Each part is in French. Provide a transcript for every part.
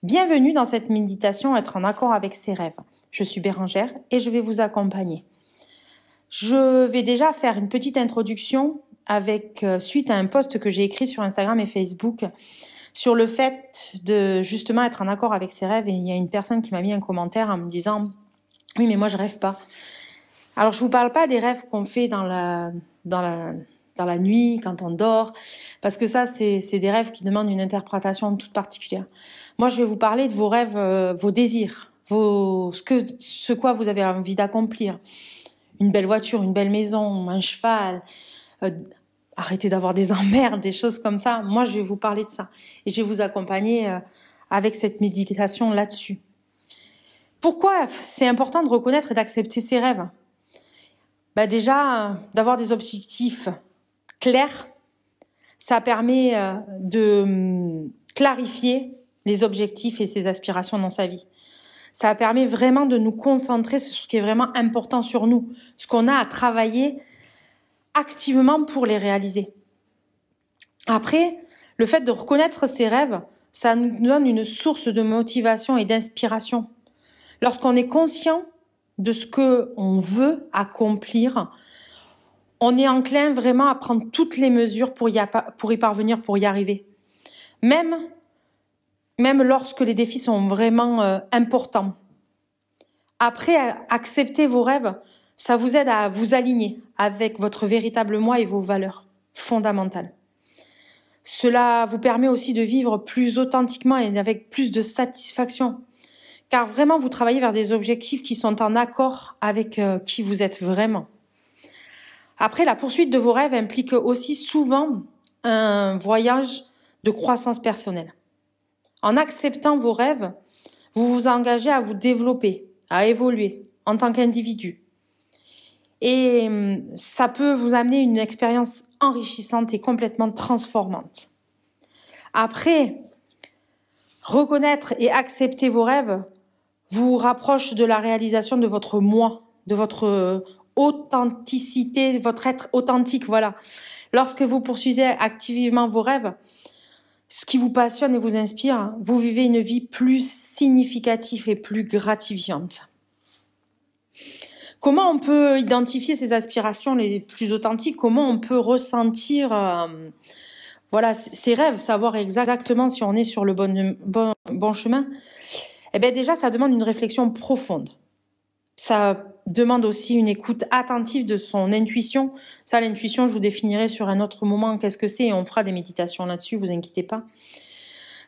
Bienvenue dans cette méditation Être en accord avec ses rêves. Je suis Bérangère et je vais vous accompagner. Je vais déjà faire une petite introduction suite à un post que j'ai écrit sur Instagram et Facebook sur le fait de justement être en accord avec ses rêves. Et il y a une personne qui m'a mis un commentaire en me disant « Oui, mais moi je rêve pas ». Alors je vous parle pas des rêves qu'on fait dans la nuit, quand on dort, parce que ça, c'est des rêves qui demandent une interprétation toute particulière. Moi, je vais vous parler de vos rêves, vos désirs, ce quoi vous avez envie d'accomplir. Une belle voiture, une belle maison, un cheval, arrêtez d'avoir des emmerdes, des choses comme ça. Moi, je vais vous parler de ça. Et je vais vous accompagner avec cette méditation là-dessus. Pourquoi c'est important de reconnaître et d'accepter ses rêves ? Déjà, d'avoir des objectifs clairs, ça permet de clarifier les objectifs et ses aspirations dans sa vie. Ça permet vraiment de nous concentrer sur ce qui est vraiment important sur nous, ce qu'on a à travailler activement pour les réaliser. Après, le fait de reconnaître ses rêves, ça nous donne une source de motivation et d'inspiration. Lorsqu'on est conscient de ce qu'on veut accomplir, on est enclin vraiment à prendre toutes les mesures pour y parvenir, pour y arriver. Même lorsque les défis sont vraiment importants. Après, accepter vos rêves, ça vous aide à vous aligner avec votre véritable moi et vos valeurs fondamentales. Cela vous permet aussi de vivre plus authentiquement et avec plus de satisfaction. Car vraiment, vous travaillez vers des objectifs qui sont en accord avec qui vous êtes vraiment. Après, la poursuite de vos rêves implique aussi souvent un voyage de croissance personnelle. En acceptant vos rêves, vous vous engagez à vous développer, à évoluer en tant qu'individu. Et ça peut vous amener une expérience enrichissante et complètement transformante. Après, reconnaître et accepter vos rêves vous rapproche de la réalisation de votre moi, de votre authenticité, votre être authentique, voilà. Lorsque vous poursuivez activement vos rêves, ce qui vous passionne et vous inspire, vous vivez une vie plus significative et plus gratifiante. Comment on peut identifier ces aspirations les plus authentiques ? Comment on peut ressentir ces rêves, savoir exactement si on est sur le bon chemin ? Déjà, ça demande une réflexion profonde. Ça demande aussi une écoute attentive de son intuition. Ça, l'intuition, je vous définirai sur un autre moment qu'est-ce que c'est et on fera des méditations là-dessus, vous inquiétez pas.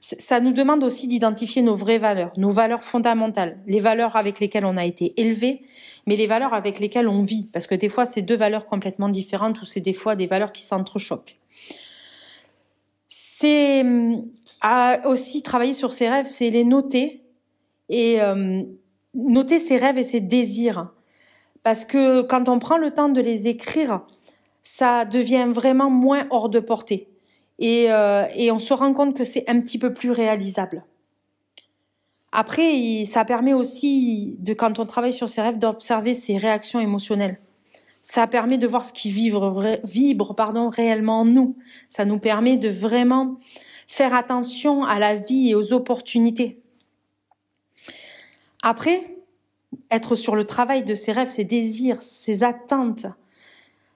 Ça nous demande aussi d'identifier nos vraies valeurs, nos valeurs fondamentales, les valeurs avec lesquelles on a été élevé, mais les valeurs avec lesquelles on vit. Parce que des fois, c'est deux valeurs complètement différentes ou c'est des fois des valeurs qui s'entrechoquent. C'est aussi travailler sur ses rêves, c'est les noter et noter ses rêves et ses désirs. Parce que quand on prend le temps de les écrire, ça devient vraiment moins hors de portée. Et on se rend compte que c'est un petit peu plus réalisable. Après, ça permet aussi, quand on travaille sur ses rêves, d'observer ses réactions émotionnelles. Ça permet de voir ce qui vibre réellement en nous. Ça nous permet de vraiment faire attention à la vie et aux opportunités. Après, être sur le travail de ses rêves, ses désirs, ses attentes,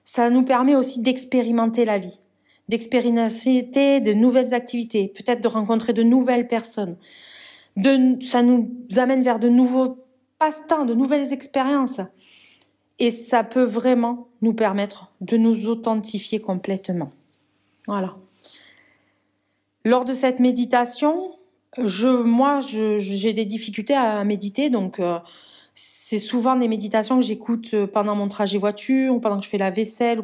ça nous permet aussi d'expérimenter la vie, d'expérimenter de nouvelles activités, peut-être de rencontrer de nouvelles personnes. Ça nous amène vers de nouveaux passe-temps, de nouvelles expériences. Et ça peut vraiment nous permettre de nous authentifier complètement. Voilà. Lors de cette méditation, j'ai des difficultés à méditer, donc c'est souvent des méditations que j'écoute pendant mon trajet voiture ou pendant que je fais la vaisselle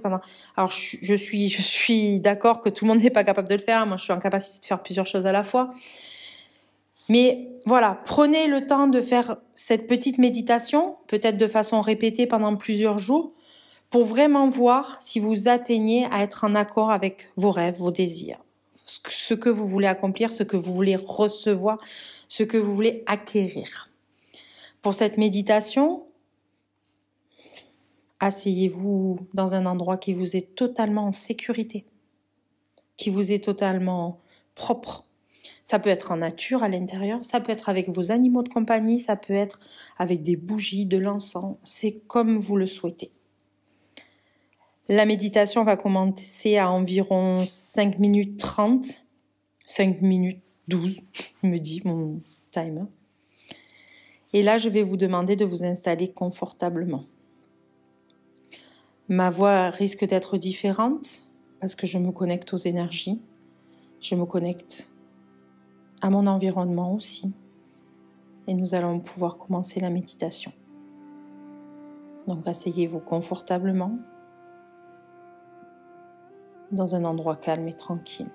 Alors je suis d'accord que tout le monde n'est pas capable de le faire. Moi, je suis en capacité de faire plusieurs choses à la fois. Mais voilà, prenez le temps de faire cette petite méditation, peut-être de façon répétée pendant plusieurs jours, pour vraiment voir si vous atteignez à être en accord avec vos rêves, vos désirs, ce que vous voulez accomplir, ce que vous voulez recevoir, ce que vous voulez acquérir. Pour cette méditation, asseyez-vous dans un endroit qui vous est totalement en sécurité, qui vous est totalement propre. Ça peut être en nature, à l'intérieur, ça peut être avec vos animaux de compagnie, ça peut être avec des bougies, de l'encens, c'est comme vous le souhaitez. La méditation va commencer à environ 5 minutes 30, 5 minutes 12, me dit mon timer. Et là, je vais vous demander de vous installer confortablement. Ma voix risque d'être différente parce que je me connecte aux énergies, je me connecte à mon environnement aussi. Et nous allons pouvoir commencer la méditation. Donc asseyez-vous confortablement dans un endroit calme et tranquille.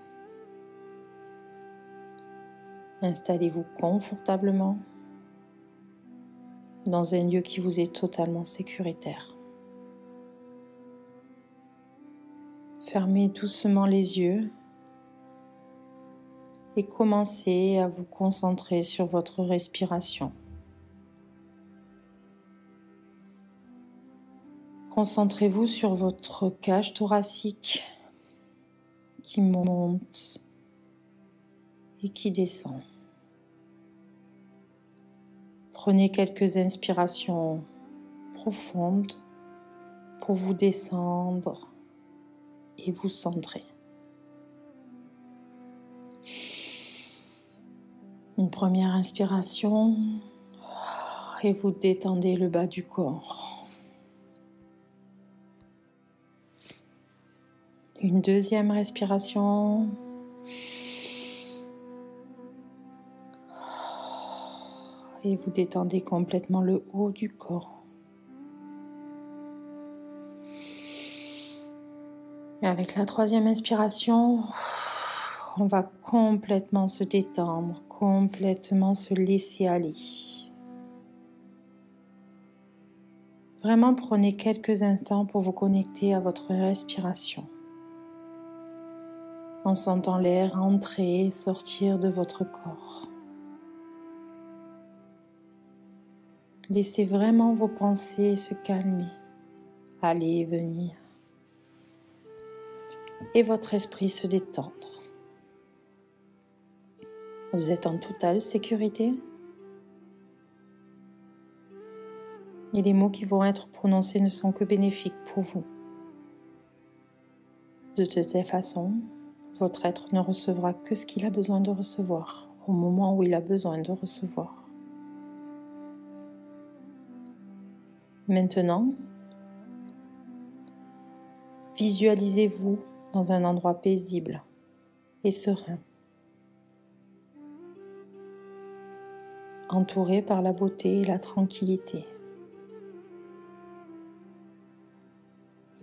Installez-vous confortablement dans un lieu qui vous est totalement sécuritaire. Fermez doucement les yeux et commencez à vous concentrer sur votre respiration. Concentrez-vous sur votre cage thoracique qui monte et qui descend. Prenez quelques inspirations profondes pour vous descendre et vous centrer. Une première inspiration et vous détendez le bas du corps. Une deuxième respiration. Et vous détendez complètement le haut du corps. Et avec la troisième inspiration, on va complètement se détendre, complètement se laisser aller. Vraiment, prenez quelques instants pour vous connecter à votre respiration. En sentant l'air entrer et sortir de votre corps. Laissez vraiment vos pensées se calmer, aller et venir. Et votre esprit se détendre. Vous êtes en totale sécurité. Et les mots qui vont être prononcés ne sont que bénéfiques pour vous. De toute façon, votre être ne recevra que ce qu'il a besoin de recevoir, au moment où il a besoin de recevoir. Maintenant, visualisez-vous dans un endroit paisible et serein, entouré par la beauté et la tranquillité.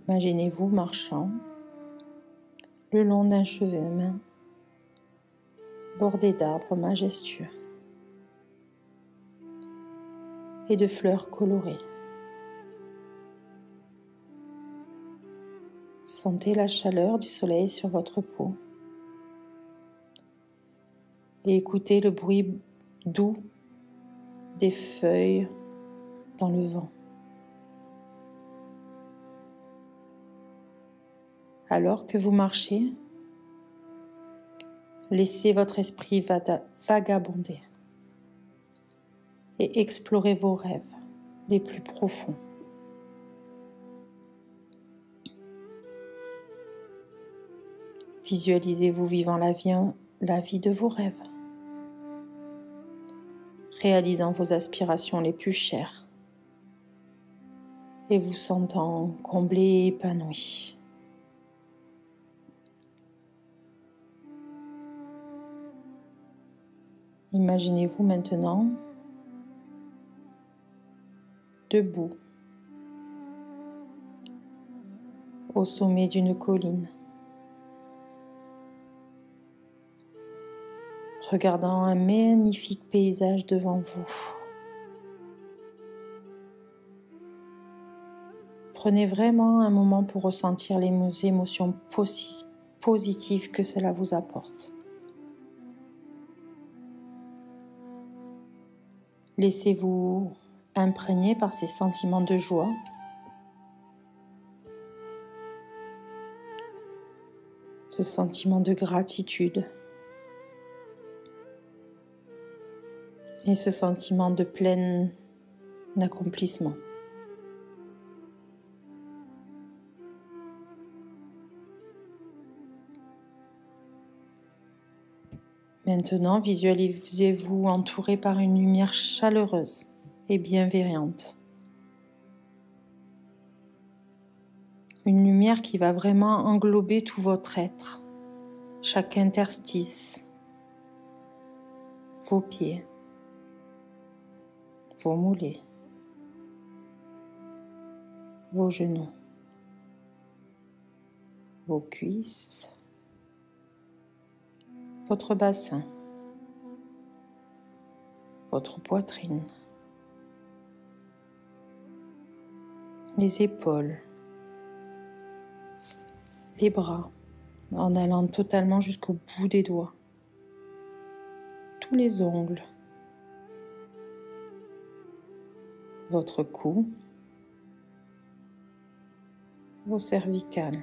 Imaginez-vous marchant le long d'un chemin bordé d'arbres majestueux et de fleurs colorées. Sentez la chaleur du soleil sur votre peau et écoutez le bruit doux des feuilles dans le vent. Alors que vous marchez, laissez votre esprit vagabonder et explorez vos rêves les plus profonds. Visualisez-vous vivant la vie de vos rêves, réalisant vos aspirations les plus chères et vous sentant comblé et épanoui. Imaginez-vous maintenant debout au sommet d'une colline, regardant un magnifique paysage devant vous. Prenez vraiment un moment pour ressentir les émotions positives que cela vous apporte. Laissez-vous imprégner par ces sentiments de joie. Ce sentiment de gratitude. et ce sentiment de plein accomplissement. Maintenant, visualisez-vous entouré par une lumière chaleureuse et bienveillante. Une lumière qui va vraiment englober tout votre être, chaque interstice, vos pieds, vos mollets, vos genoux, vos cuisses, votre bassin, votre poitrine, les épaules, les bras, en allant totalement jusqu'au bout des doigts, tous les ongles, votre cou, vos cervicales,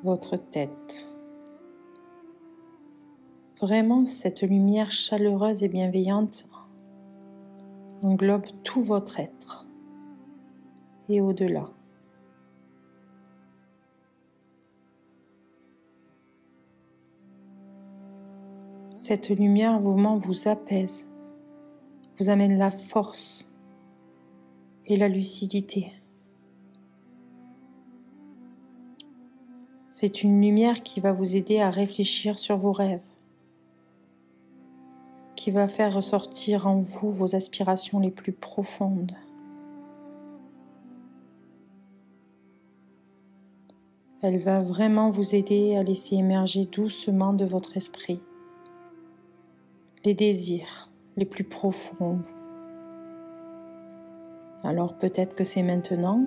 votre tête. Vraiment, cette lumière chaleureuse et bienveillante englobe tout votre être et au-delà. Cette lumière vous apaise, vous amène la force et la lucidité. C'est une lumière qui va vous aider à réfléchir sur vos rêves, qui va faire ressortir en vous vos aspirations les plus profondes. Elle va vraiment vous aider à laisser émerger doucement de votre esprit les désirs les plus profonds en vous. Alors peut-être que c'est maintenant,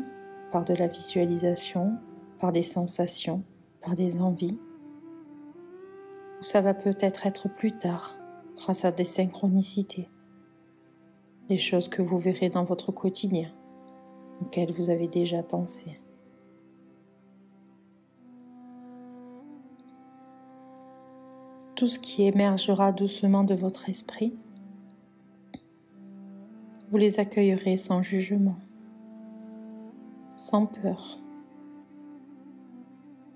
par de la visualisation, par des sensations, par des envies, ou ça va peut-être être plus tard, grâce à des synchronicités, des choses que vous verrez dans votre quotidien, auxquelles vous avez déjà pensé. Tout ce qui émergera doucement de votre esprit, vous les accueillerez sans jugement, sans peur,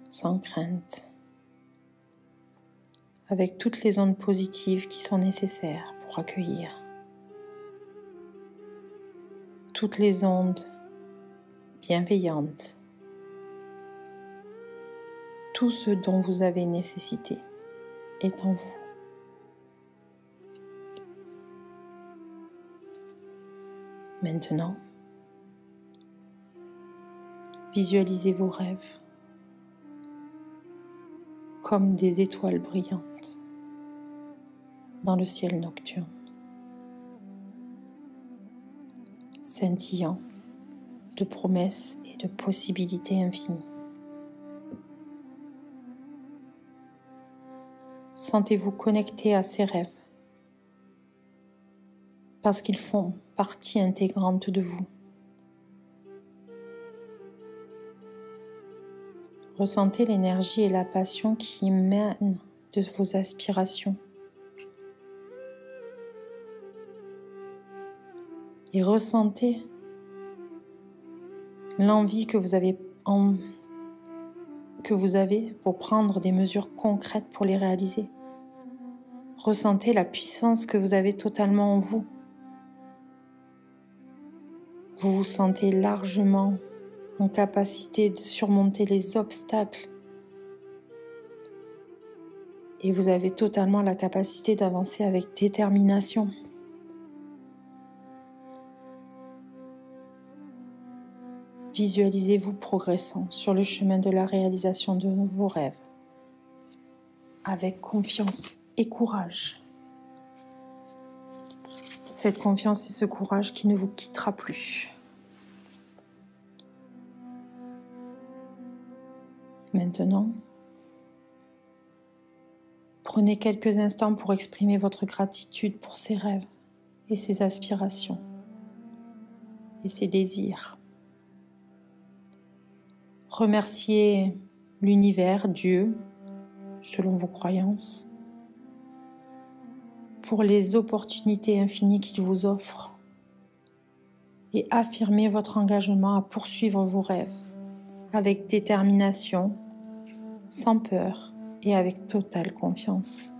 sans crainte, avec toutes les ondes positives qui sont nécessaires pour accueillir, toutes les ondes bienveillantes, tout ce dont vous avez nécessité est en vous. Maintenant, visualisez vos rêves comme des étoiles brillantes dans le ciel nocturne, scintillant de promesses et de possibilités infinies. Sentez-vous connecté à ces rêves parce qu'ils font partie intégrante de vous. Ressentez l'énergie et la passion qui émanent de vos aspirations. Et ressentez l'envie que vous avez pour prendre des mesures concrètes pour les réaliser. Ressentez la puissance que vous avez totalement en vous. Vous vous sentez largement en capacité de surmonter les obstacles et vous avez totalement la capacité d'avancer avec détermination. Visualisez-vous progressant sur le chemin de la réalisation de vos rêves avec confiance et courage. Cette confiance et ce courage qui ne vous quittera plus. Maintenant, prenez quelques instants pour exprimer votre gratitude pour ces rêves et ces aspirations et ces désirs. Remerciez l'univers, Dieu, selon vos croyances. pour les opportunités infinies qu'il vous offre et affirmez votre engagement à poursuivre vos rêves avec détermination, sans peur et avec totale confiance.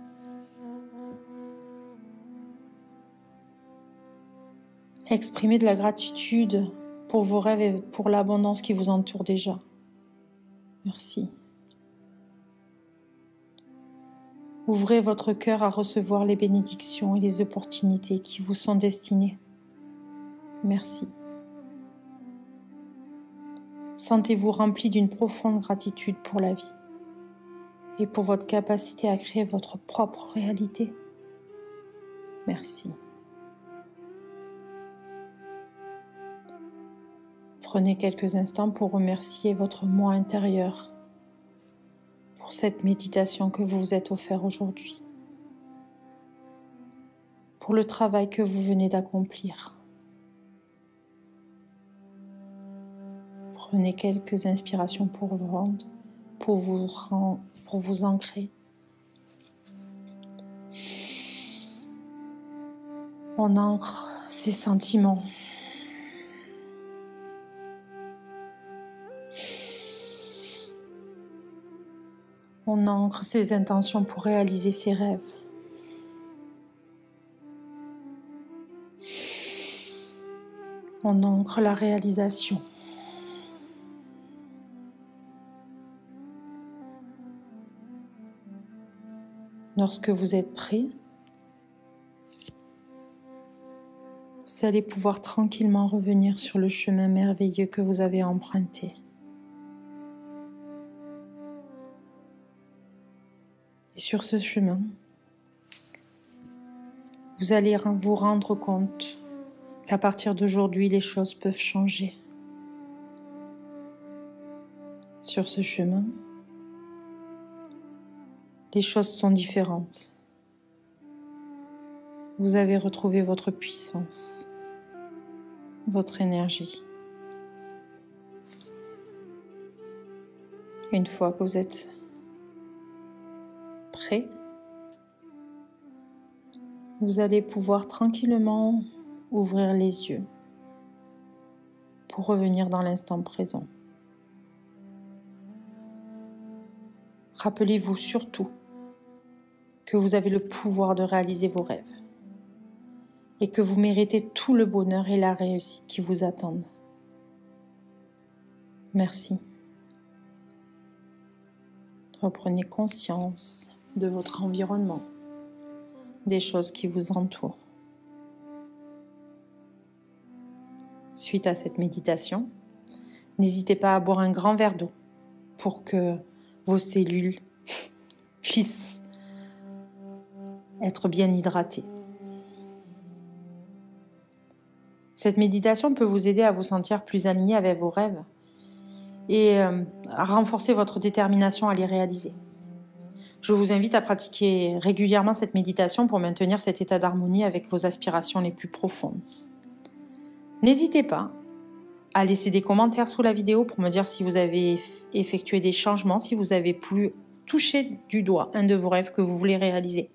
Exprimez de la gratitude pour vos rêves et pour l'abondance qui vous entoure déjà. Merci. Ouvrez votre cœur à recevoir les bénédictions et les opportunités qui vous sont destinées. Merci. Sentez-vous rempli d'une profonde gratitude pour la vie et pour votre capacité à créer votre propre réalité. Merci. Prenez quelques instants pour remercier votre moi intérieur pour cette méditation que vous vous êtes offert aujourd'hui, pour le travail que vous venez d'accomplir. Prenez quelques inspirations pour vous rendre, pour vous ancrer. On ancre ses sentiments. On ancre ses intentions pour réaliser ses rêves. On ancre la réalisation. Lorsque vous êtes prêt, vous allez pouvoir tranquillement revenir sur le chemin merveilleux que vous avez emprunté. Et sur ce chemin, vous allez vous rendre compte qu'à partir d'aujourd'hui, les choses peuvent changer. Sur ce chemin, les choses sont différentes. Vous avez retrouvé votre puissance, votre énergie. Une fois que vous êtes prêt, vous allez pouvoir tranquillement ouvrir les yeux pour revenir dans l'instant présent. Rappelez-vous surtout que vous avez le pouvoir de réaliser vos rêves et que vous méritez tout le bonheur et la réussite qui vous attendent. Merci. Reprenez conscience de votre environnement, des choses qui vous entourent. Suite à cette méditation, n'hésitez pas à boire un grand verre d'eau pour que vos cellules puissent être bien hydratées. Cette méditation peut vous aider à vous sentir plus aligné avec vos rêves et à renforcer votre détermination à les réaliser. Je vous invite à pratiquer régulièrement cette méditation pour maintenir cet état d'harmonie avec vos aspirations les plus profondes. N'hésitez pas à laisser des commentaires sous la vidéo pour me dire si vous avez effectué des changements, si vous avez pu toucher du doigt un de vos rêves que vous voulez réaliser.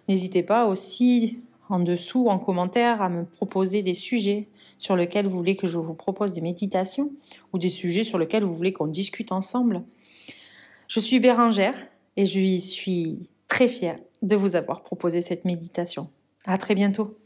N'hésitez pas aussi en dessous, en commentaire, à me proposer des sujets sur lesquels vous voulez que je vous propose des méditations ou des sujets sur lesquels vous voulez qu'on discute ensemble. Je suis Bérangère et je suis très fière de vous avoir proposé cette méditation. À très bientôt.